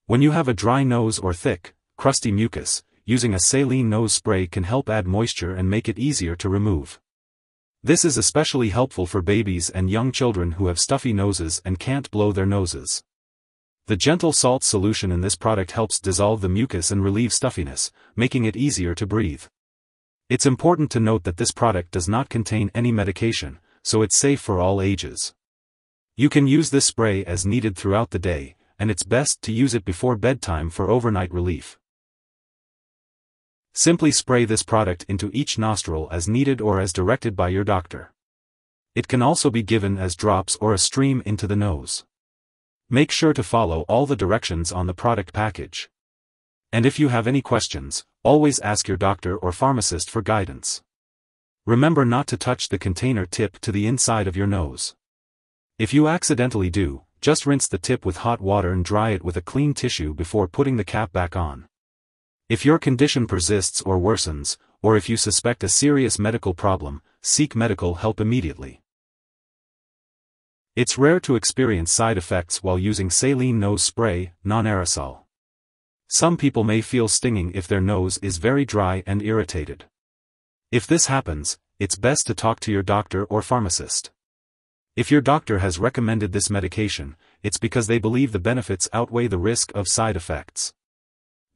When you have a dry nose or thick, crusty mucus, using a saline nose spray can help add moisture and make it easier to remove. This is especially helpful for babies and young children who have stuffy noses and can't blow their noses. The gentle salt solution in this product helps dissolve the mucus and relieve stuffiness, making it easier to breathe. It's important to note that this product does not contain any medication, so it's safe for all ages. You can use this spray as needed throughout the day, and it's best to use it before bedtime for overnight relief. Simply spray this product into each nostril as needed or as directed by your doctor. It can also be given as drops or a stream into the nose. Make sure to follow all the directions on the product package. And if you have any questions, always ask your doctor or pharmacist for guidance. Remember not to touch the container tip to the inside of your nose. If you accidentally do, just rinse the tip with hot water and dry it with a clean tissue before putting the cap back on. If your condition persists or worsens, or if you suspect a serious medical problem, seek medical help immediately. It's rare to experience side effects while using saline nose spray, non-aerosol. Some people may feel stinging if their nose is very dry and irritated. If this happens, it's best to talk to your doctor or pharmacist. If your doctor has recommended this medication, it's because they believe the benefits outweigh the risk of side effects.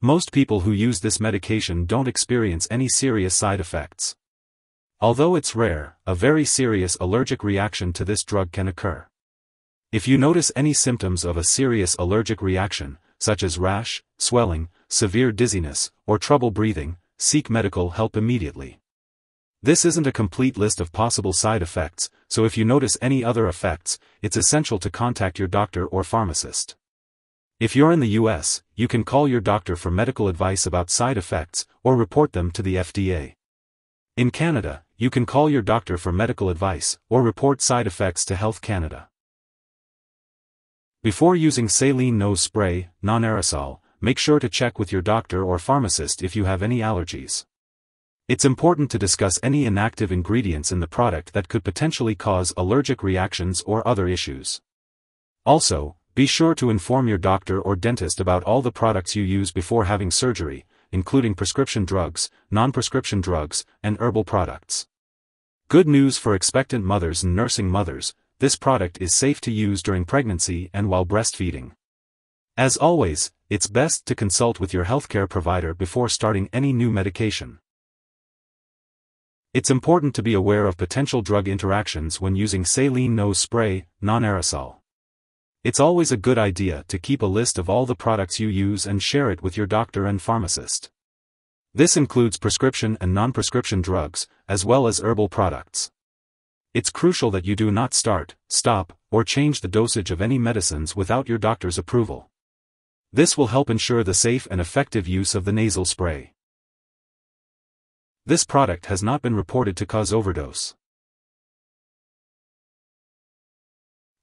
Most people who use this medication don't experience any serious side effects. Although it's rare, a very serious allergic reaction to this drug can occur. If you notice any symptoms of a serious allergic reaction, such as rash, swelling, severe dizziness, or trouble breathing, seek medical help immediately. This isn't a complete list of possible side effects, so if you notice any other effects, it's essential to contact your doctor or pharmacist. If you're in the US, you can call your doctor for medical advice about side effects, or report them to the FDA. In Canada, you can call your doctor for medical advice, or report side effects to Health Canada. Before using saline nose spray, non-aerosol, make sure to check with your doctor or pharmacist if you have any allergies. It's important to discuss any inactive ingredients in the product that could potentially cause allergic reactions or other issues. Also, be sure to inform your doctor or dentist about all the products you use before having surgery, including prescription drugs, non-prescription drugs, and herbal products. Good news for expectant mothers and nursing mothers, this product is safe to use during pregnancy and while breastfeeding. As always, it's best to consult with your healthcare provider before starting any new medication. It's important to be aware of potential drug interactions when using saline nose spray, non-aerosol. It's always a good idea to keep a list of all the products you use and share it with your doctor and pharmacist. This includes prescription and non-prescription drugs, as well as herbal products. It's crucial that you do not start, stop, or change the dosage of any medicines without your doctor's approval. This will help ensure the safe and effective use of the nasal spray. This product has not been reported to cause overdose.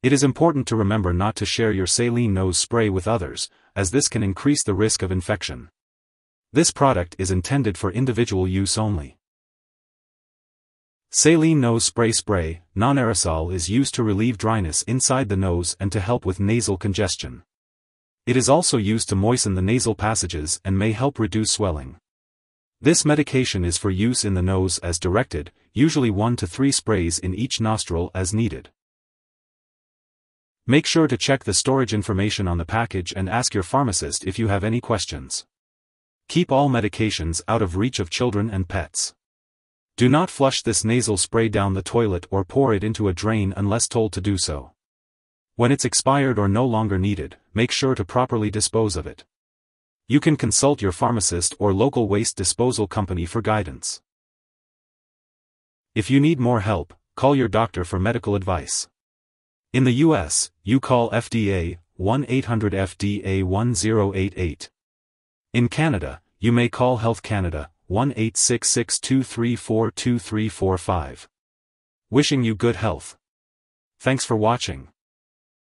It is important to remember not to share your saline nose spray with others, as this can increase the risk of infection. This product is intended for individual use only. Saline nose spray, non-aerosol is used to relieve dryness inside the nose and to help with nasal congestion. It is also used to moisten the nasal passages and may help reduce swelling. This medication is for use in the nose as directed, usually 1 to 3 sprays in each nostril as needed. Make sure to check the storage information on the package and ask your pharmacist if you have any questions. Keep all medications out of reach of children and pets. Do not flush this nasal spray down the toilet or pour it into a drain unless told to do so. When it's expired or no longer needed, make sure to properly dispose of it. You can consult your pharmacist or local waste disposal company for guidance. If you need more help, call your doctor for medical advice. In the US, you call FDA, 1-800-FDA-1088. In Canada, you may call Health Canada, 1-866-234-2345. Wishing you good health. Thanks for watching.